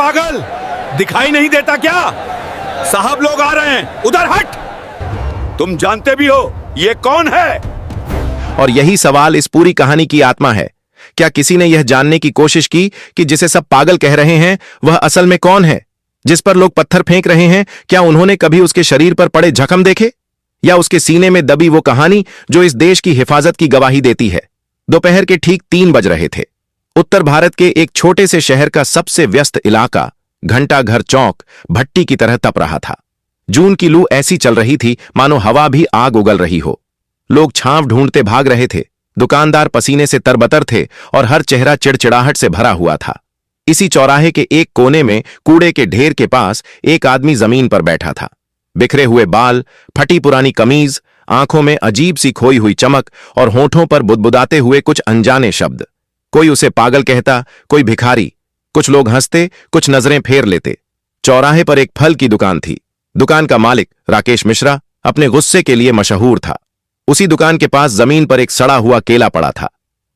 पागल, दिखाई नहीं देता क्या? साहब लोग आ रहे हैं, उधर हट। तुम जानते भी हो ये कौन है? और यही सवाल इस पूरी कहानी की आत्मा है। क्या किसी ने यह जानने की कोशिश की कि जिसे सब पागल कह रहे हैं वह असल में कौन है? जिस पर लोग पत्थर फेंक रहे हैं, क्या उन्होंने कभी उसके शरीर पर पड़े जख्म देखे, या उसके सीने में दबी वो कहानी जो इस देश की हिफाजत की गवाही देती है? दोपहर के ठीक 3 बज रहे थे। उत्तर भारत के एक छोटे से शहर का सबसे व्यस्त इलाका घंटा घर चौक भट्टी की तरह तप रहा था। जून की लू ऐसी चल रही थी मानो हवा भी आग उगल रही हो। लोग छांव ढूंढते भाग रहे थे, दुकानदार पसीने से तरबतर थे और हर चेहरा चिड़चिड़ाहट से भरा हुआ था। इसी चौराहे के एक कोने में कूड़े के ढेर के पास एक आदमी जमीन पर बैठा था। बिखरे हुए बाल, फटी पुरानी कमीज, आंखों में अजीब सी खोई हुई चमक और होठों पर बुदबुदाते हुए कुछ अनजाने शब्द। कोई उसे पागल कहता, कोई भिखारी। कुछ लोग हंसते, कुछ नजरें फेर लेते। चौराहे पर एक फल की दुकान थी। दुकान का मालिक राकेश मिश्रा अपने गुस्से के लिए मशहूर था। उसी दुकान के पास जमीन पर एक सड़ा हुआ केला पड़ा था।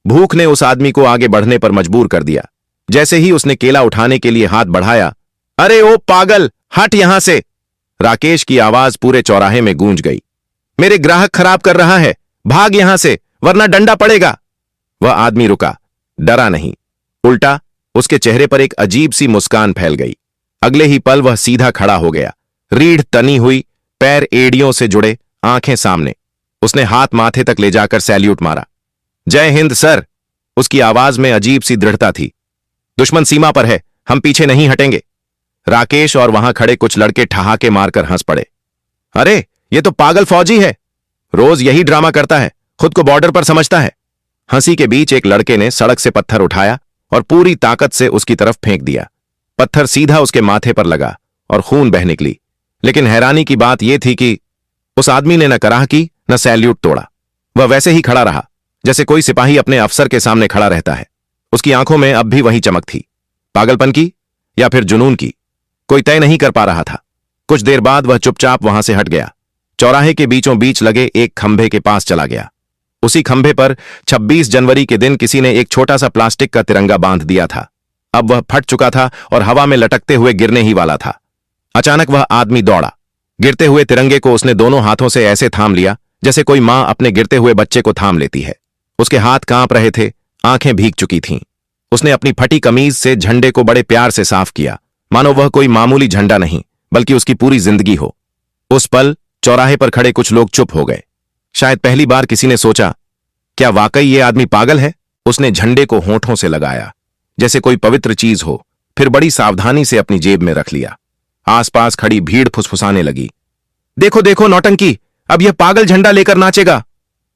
भूख ने उस आदमी को आगे बढ़ने पर मजबूर कर दिया। जैसे ही उसने केला उठाने के लिए हाथ बढ़ाया, अरे ओ पागल, हट यहां से! राकेश की आवाज पूरे चौराहे में गूंज गई। मेरे ग्राहक खराब कर रहा है, भाग यहां से वरना डंडा पड़ेगा। वह आदमी रुका, डरा नहीं, उल्टा उसके चेहरे पर एक अजीब सी मुस्कान फैल गई। अगले ही पल वह सीधा खड़ा हो गया, रीढ़ तनी हुई, पैर एड़ियों से जुड़े, आंखें सामने। उसने हाथ माथे तक ले जाकर सैल्यूट मारा। जय हिंद सर! उसकी आवाज में अजीब सी दृढ़ता थी। दुश्मन सीमा पर है, हम पीछे नहीं हटेंगे। राकेश और वहां खड़े कुछ लड़के ठहाके मारकर हंस पड़े। अरे ये तो पागल फौजी है, रोज यही ड्रामा करता है, खुद को बॉर्डर पर समझता है। हंसी के बीच एक लड़के ने सड़क से पत्थर उठाया और पूरी ताकत से उसकी तरफ फेंक दिया। पत्थर सीधा उसके माथे पर लगा और खून बह निकली। लेकिन हैरानी की बात यह थी कि उस आदमी ने न कराह की न सैल्यूट तोड़ा। वह वैसे ही खड़ा रहा जैसे कोई सिपाही अपने अफसर के सामने खड़ा रहता है। उसकी आंखों में अब भी वही चमक थी, पागलपन की या फिर जुनून की, कोई तय नहीं कर पा रहा था। कुछ देर बाद वह चुपचाप वहां से हट गया, चौराहे के बीचों बीच लगे एक खंभे के पास चला गया। उसी खंभे पर 26 जनवरी के दिन किसी ने एक छोटा सा प्लास्टिक का तिरंगा बांध दिया था। अब वह फट चुका था और हवा में लटकते हुए गिरने ही वाला था। अचानक वह आदमी दौड़ा। गिरते हुए तिरंगे को उसने दोनों हाथों से ऐसे थाम लिया जैसे कोई मां अपने गिरते हुए बच्चे को थाम लेती है। उसके हाथ कांप रहे थे, आंखें भीग चुकी थीं। उसने अपनी फटी कमीज से झंडे को बड़े प्यार से साफ किया, मानो वह कोई मामूली झंडा नहीं बल्कि उसकी पूरी जिंदगी हो। उस पल चौराहे पर खड़े कुछ लोग चुप हो गए। शायद पहली बार किसी ने सोचा, क्या वाकई ये आदमी पागल है? उसने झंडे को होठों से लगाया जैसे कोई पवित्र चीज हो, फिर बड़ी सावधानी से अपनी जेब में रख लिया। आसपास खड़ी भीड़ फुसफुसाने लगी। देखो देखो नौटंकी, अब यह पागल झंडा लेकर नाचेगा।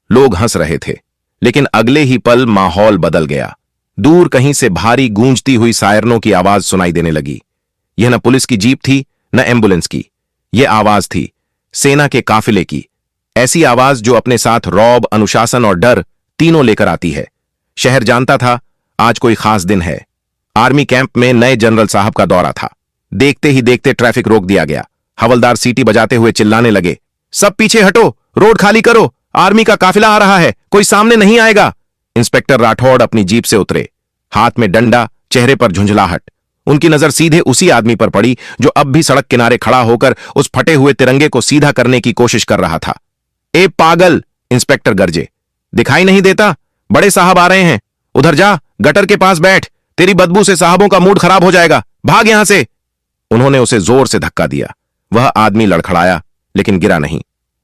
लोग हंस रहे थे, लेकिन अगले ही पल माहौल बदल गया। दूर कहीं से भारी गूंजती हुई सायरनों की आवाज सुनाई देने लगी। यह न पुलिस की जीप थी न एम्बुलेंस की, यह आवाज थी सेना के काफिले की। ऐसी आवाज जो अपने साथ रौब, अनुशासन और डर तीनों लेकर आती है। शहर जानता था आज कोई खास दिन है। आर्मी कैंप में नए जनरल साहब का दौरा था। देखते ही देखते ट्रैफिक रोक दिया गया। हवलदार सीटी बजाते हुए चिल्लाने लगे, सब पीछे हटो, रोड खाली करो, आर्मी का काफिला आ रहा है, कोई सामने नहीं आएगा। इंस्पेक्टर राठौड़ अपनी जीप से उतरे, हाथ में डंडा, चेहरे पर झुंझलाहट। उनकी नजर सीधे उसी आदमी पर पड़ी जो अब भी सड़क किनारे खड़ा होकर उस फटे हुए तिरंगे को सीधा करने की कोशिश कर रहा था। ए पागल! इंस्पेक्टर गरजे, दिखाई नहीं देता? बड़े साहब आ रहे हैं, उधर जा, गटर के पास बैठ, तेरी बदबू से साहबों का मूड खराब हो जाएगा, भाग यहां से। उन्होंने उसे जोर से धक्का दिया। वह आदमी लड़खड़ाया लेकिन गिरा नहीं।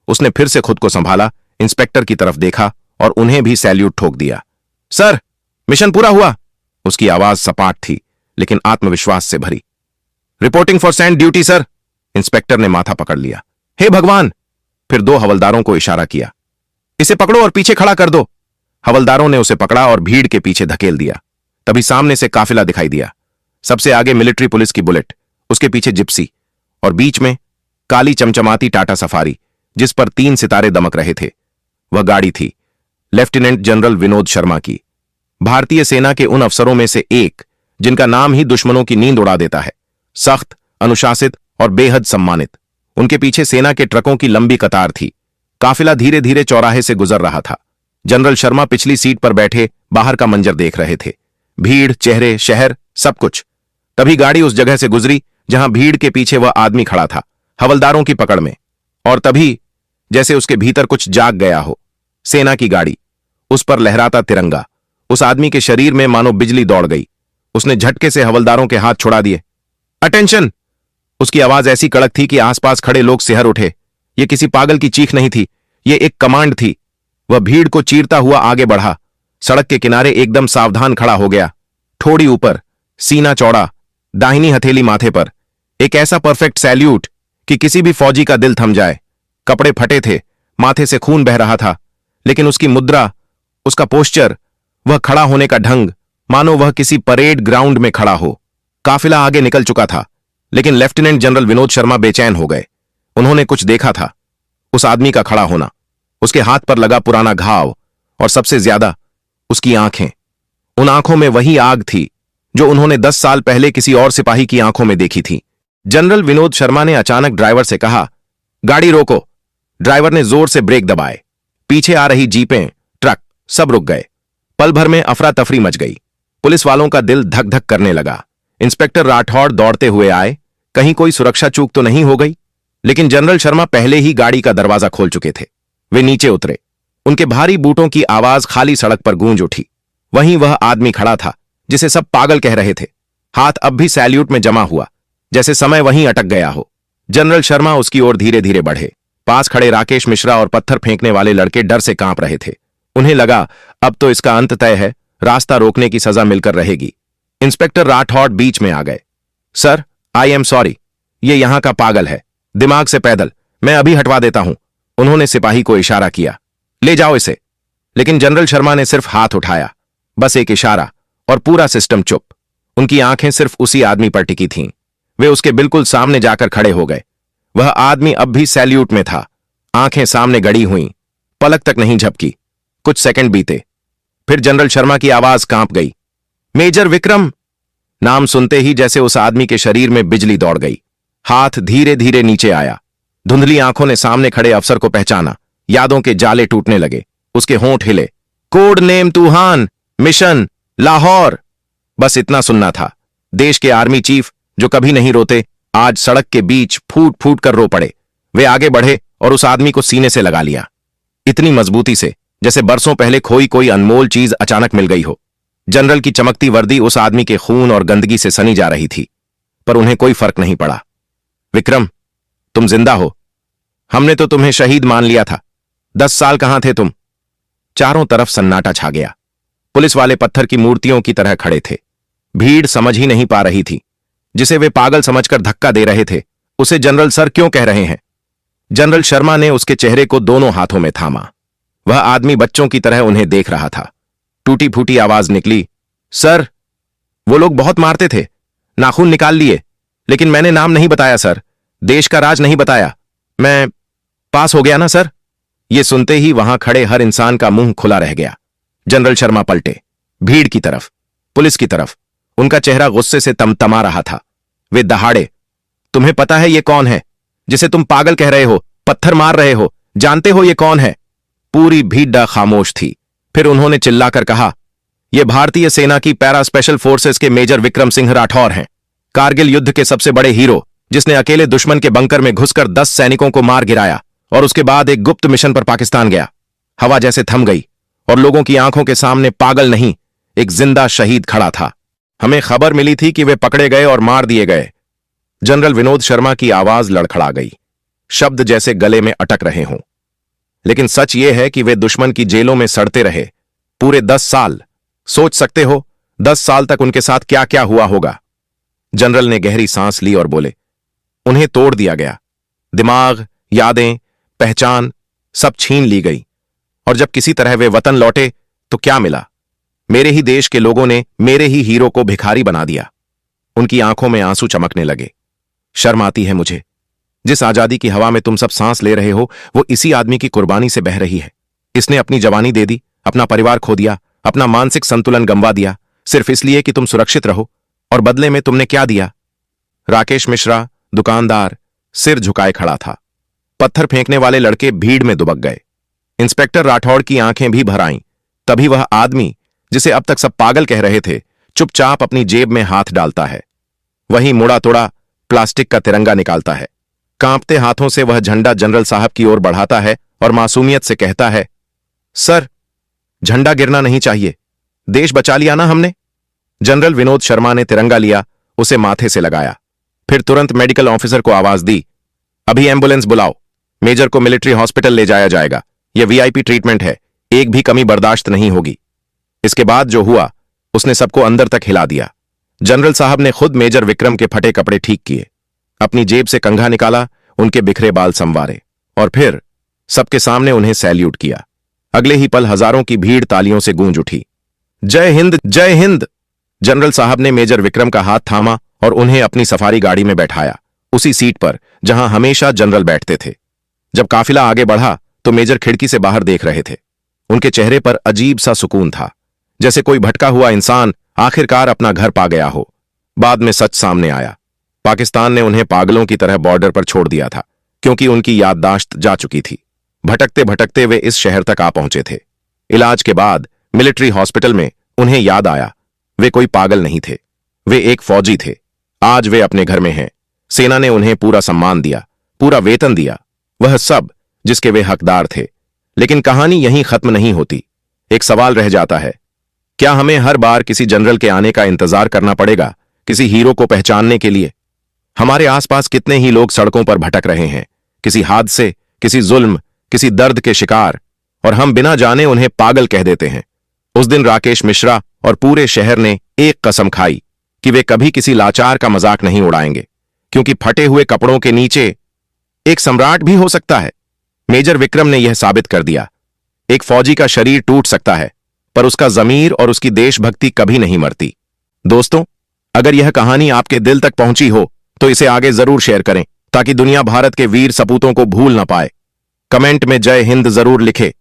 उसने फिर से खुद को संभाला, इंस्पेक्टर की तरफ देखा और उन्हें भी सैल्यूट ठोक दिया। सर, मिशन पूरा हुआ। उसकी आवाज सपाट थी लेकिन आत्मविश्वास से भरी। Reporting for sand duty sir. Inspector ने माथा पकड़ लिया। हे भगवान! फिर 2 हवलदारों को इशारा किया, इसे पकड़ो और पीछे खड़ा कर दो। हवलदारों ने उसे पकड़ा और भीड़ के पीछे धकेल दिया। तभी सामने से काफिला दिखाई दिया। सबसे आगे मिलिट्री पुलिस की बुलेट, उसके पीछे जिप्सी और बीच में काली चमचमाती टाटा सफारी जिस पर 3 सितारे दमक रहे थे। वह गाड़ी थी लेफ्टिनेंट जनरल विनोद शर्मा की, भारतीय सेना के उन अफसरों में से एक जिनका नाम ही दुश्मनों की नींद उड़ा देता है। सख्त, अनुशासित और बेहद सम्मानित। उनके पीछे सेना के ट्रकों की लंबी कतार थी। काफिला धीरे धीरे चौराहे से गुजर रहा था। जनरल शर्मा पिछली सीट पर बैठे बाहर का मंजर देख रहे थे। भीड़, चेहरे, शहर, सब कुछ। तभी गाड़ी उस जगह से गुजरी जहां भीड़ के पीछे वह आदमी खड़ा था, हवलदारों की पकड़ में। और तभी जैसे उसके भीतर कुछ जाग गया हो, सेना की गाड़ी, उस पर लहराता तिरंगा, उस आदमी के शरीर में मानो बिजली दौड़ गई। उसने झटके से हवलदारों के हाथ छुड़ा दिए। अटेंशन! उसकी आवाज ऐसी कड़क थी कि आसपास खड़े लोग सिहर उठे। यह किसी पागल की चीख नहीं थी, यह एक कमांड थी। वह भीड़ को चीरता हुआ आगे बढ़ा, सड़क के किनारे एकदम सावधान खड़ा हो गया, ठोड़ी ऊपर, सीना चौड़ा, दाहिनी हथेली माथे पर, एक ऐसा परफेक्ट सैल्यूट कि किसी भी फौजी का दिल थम जाए। कपड़े फटे थे, माथे से खून बह रहा था, लेकिन उसकी मुद्रा, उसका पोस्चर, वह खड़ा होने का ढंग, मानो वह किसी परेड ग्राउंड में खड़ा हो। काफिला आगे निकल चुका था, लेकिन लेफ्टिनेंट जनरल विनोद शर्मा बेचैन हो गए। उन्होंने कुछ देखा था, उस आदमी का खड़ा होना, उसके हाथ पर लगा पुराना घाव, और सबसे ज्यादा उसकी आंखें। उन आंखों में वही आग थी जो उन्होंने 10 साल पहले किसी और सिपाही की आंखों में देखी थी। जनरल विनोद शर्मा ने अचानक ड्राइवर से कहा, गाड़ी रोको। ड्राइवर ने जोर से ब्रेक दबाए। पीछे आ रही जीपें, ट्रक, सब रुक गए। पल भर में अफरा तफरी मच गई। पुलिस वालों का दिल धक धक करने लगा। इंस्पेक्टर राठौड़ दौड़ते हुए आए, कहीं कोई सुरक्षा चूक तो नहीं हो गई। लेकिन जनरल शर्मा पहले ही गाड़ी का दरवाजा खोल चुके थे। वे नीचे उतरे। उनके भारी बूटों की आवाज खाली सड़क पर गूंज उठी। वहीं वह आदमी खड़ा था जिसे सब पागल कह रहे थे। हाथ अब भी सैल्यूट में जमा हुआ, जैसे समय वहीं अटक गया हो। जनरल शर्मा उसकी ओर धीरे धीरे बढ़े। पास खड़े राकेश मिश्रा और पत्थर फेंकने वाले लड़के डर से कांप रहे थे। उन्हें लगा अब तो इसका अंत तय है, रास्ता रोकने की सजा मिलकर रहेगी। इंस्पेक्टर राठौड़ बीच में आ गए। सर, आई एम सॉरी, ये यहां का पागल है, दिमाग से पैदल, मैं अभी हटवा देता हूं। उन्होंने सिपाही को इशारा किया, ले जाओ इसे। लेकिन जनरल शर्मा ने सिर्फ हाथ उठाया, बस एक इशारा, और पूरा सिस्टम चुप। उनकी आंखें सिर्फ उसी आदमी पर टिकी थीं। वे उसके बिल्कुल सामने जाकर खड़े हो गए। वह आदमी अब भी सैल्यूट में था, आंखें सामने गड़ी हुईं, पलक तक नहीं झपकी। कुछ सेकंड बीते, फिर जनरल शर्मा की आवाज कांप गई, मेजर विक्रम। नाम सुनते ही जैसे उस आदमी के शरीर में बिजली दौड़ गई। हाथ धीरे धीरे नीचे आया। धुंधली आंखों ने सामने खड़े अफसर को पहचाना। यादों के जाले टूटने लगे। उसके होंठ हिले। कोड नेम तूहान, मिशन लाहौर। बस इतना सुनना था। देश के आर्मी चीफ जो कभी नहीं रोते, आज सड़क के बीच फूट फूट कर रो पड़े। वे आगे बढ़े और उस आदमी को सीने से लगा लिया, इतनी मजबूती से जैसे बरसों पहले खोई कोई अनमोल चीज अचानक मिल गई हो। जनरल की चमकती वर्दी उस आदमी के खून और गंदगी से सनी जा रही थी, पर उन्हें कोई फर्क नहीं पड़ा। विक्रम, तुम जिंदा हो। हमने तो तुम्हें शहीद मान लिया था। 10 साल कहां थे तुम? चारों तरफ सन्नाटा छा गया। पुलिस वाले पत्थर की मूर्तियों की तरह खड़े थे। भीड़ समझ ही नहीं पा रही थी। जिसे वे पागल समझकर धक्का दे रहे थे, उसे जनरल सर क्यों कह रहे हैं? जनरल शर्मा ने उसके चेहरे को दोनों हाथों में थामा। वह आदमी बच्चों की तरह उन्हें देख रहा था। टूटी फूटी आवाज निकली, सर, वो लोग बहुत मारते थे, नाखून निकाल लिए, लेकिन मैंने नाम नहीं बताया सर, देश का राज नहीं बताया। मैं पास हो गया ना सर। ये सुनते ही वहां खड़े हर इंसान का मुंह खुला रह गया। जनरल शर्मा पलटे, भीड़ की तरफ, पुलिस की तरफ। उनका चेहरा गुस्से से तमतमा रहा था। वे दहाड़े, तुम्हें पता है ये कौन है जिसे तुम पागल कह रहे हो, पत्थर मार रहे हो? जानते हो ये कौन है? पूरी भीड़ खामोश थी। फिर उन्होंने चिल्लाकर कहा, यह भारतीय सेना की पैरा स्पेशल फोर्सेस के मेजर विक्रम सिंह राठौर हैं, कारगिल युद्ध के सबसे बड़े हीरो, जिसने अकेले दुश्मन के बंकर में घुसकर 10 सैनिकों को मार गिराया और उसके बाद एक गुप्त मिशन पर पाकिस्तान गया। हवा जैसे थम गई और लोगों की आंखों के सामने पागल नहीं, एक जिंदा शहीद खड़ा था। हमें खबर मिली थी कि वे पकड़े गए और मार दिए गए। जनरल विनोद शर्मा की आवाज लड़खड़ा गई, शब्द जैसे गले में अटक रहे हों। लेकिन सच यह है कि वे दुश्मन की जेलों में सड़ते रहे पूरे 10 साल। सोच सकते हो 10 साल तक उनके साथ क्या क्या हुआ होगा? जनरल ने गहरी सांस ली और बोले, उन्हें तोड़ दिया गया। दिमाग, यादें, पहचान सब छीन ली गई। और जब किसी तरह वे वतन लौटे तो क्या मिला? मेरे ही देश के लोगों ने मेरे ही हीरो को भिखारी बना दिया। उनकी आंखों में आंसू चमकने लगे। शर्म आती है मुझे। जिस आजादी की हवा में तुम सब सांस ले रहे हो, वो इसी आदमी की कुर्बानी से बह रही है। इसने अपनी जवानी दे दी, अपना परिवार खो दिया, अपना मानसिक संतुलन गंवा दिया, सिर्फ इसलिए कि तुम सुरक्षित रहो। और बदले में तुमने क्या दिया? राकेश मिश्रा, दुकानदार, सिर झुकाए खड़ा था। पत्थर फेंकने वाले लड़के भीड़ में दुबक गए। इंस्पेक्टर राठौड़ की आंखें भी भर आईं। तभी वह आदमी जिसे अब तक सब पागल कह रहे थे, चुपचाप अपनी जेब में हाथ डालता है। वही मुड़ा तोड़ा प्लास्टिक का तिरंगा निकालता है। कांपते हाथों से वह झंडा जनरल साहब की ओर बढ़ाता है और मासूमियत से कहता है, सर, झंडा गिरना नहीं चाहिए, देश बचा लिया ना हमने। जनरल विनोद शर्मा ने तिरंगा लिया, उसे माथे से लगाया, फिर तुरंत मेडिकल ऑफिसर को आवाज दी, अभी एम्बुलेंस बुलाओ, मेजर को मिलिट्री हॉस्पिटल ले जाया जाएगा, यह वीआईपी ट्रीटमेंट है, एक भी कमी बर्दाश्त नहीं होगी। इसके बाद जो हुआ उसने सबको अंदर तक हिला दिया। जनरल साहब ने खुद मेजर विक्रम के फटे कपड़े ठीक किए, अपनी जेब से कंघा निकाला, उनके बिखरे बाल संवारे और फिर सबके सामने उन्हें सैल्यूट किया। अगले ही पल हजारों की भीड़ तालियों से गूंज उठी। जय हिंद, जय हिंद। जनरल साहब ने मेजर विक्रम का हाथ थामा और उन्हें अपनी सफारी गाड़ी में बैठाया, उसी सीट पर जहां हमेशा जनरल बैठते थे। जब काफिला आगे बढ़ा तो मेजर खिड़की से बाहर देख रहे थे। उनके चेहरे पर अजीब सा सुकून था, जैसे कोई भटका हुआ इंसान आखिरकार अपना घर पा गया हो। बाद में सच सामने आया, पाकिस्तान ने उन्हें पागलों की तरह बॉर्डर पर छोड़ दिया था, क्योंकि उनकी याददाश्त जा चुकी थी। भटकते भटकते वे इस शहर तक आ पहुंचे थे। इलाज के बाद मिलिट्री हॉस्पिटल में उन्हें याद आया, वे कोई पागल नहीं थे, वे एक फौजी थे। आज वे अपने घर में हैं। सेना ने उन्हें पूरा सम्मान दिया, पूरा वेतन दिया, वह सब जिसके वे हकदार थे। लेकिन कहानी यहीं खत्म नहीं होती। एक सवाल रह जाता है, क्या हमें हर बार किसी जनरल के आने का इंतजार करना पड़ेगा, किसी हीरो को पहचानने के लिए? हमारे आसपास कितने ही लोग सड़कों पर भटक रहे हैं, किसी हादसे, किसी जुल्म, किसी दर्द के शिकार, और हम बिना जाने उन्हें पागल कह देते हैं। उस दिन राकेश मिश्रा और पूरे शहर ने एक कसम खाई कि वे कभी किसी लाचार का मजाक नहीं उड़ाएंगे, क्योंकि फटे हुए कपड़ों के नीचे एक सम्राट भी हो सकता है। मेजर विक्रम ने यह साबित कर दिया। एक फौजी का शरीर टूट सकता है, पर उसका जमीर और उसकी देशभक्ति कभी नहीं मरती। दोस्तों, अगर यह कहानी आपके दिल तक पहुंची हो तो इसे आगे जरूर शेयर करें, ताकि दुनिया भारत के वीर सपूतों को भूल ना पाए। कमेंट में जय हिंद जरूर लिखे।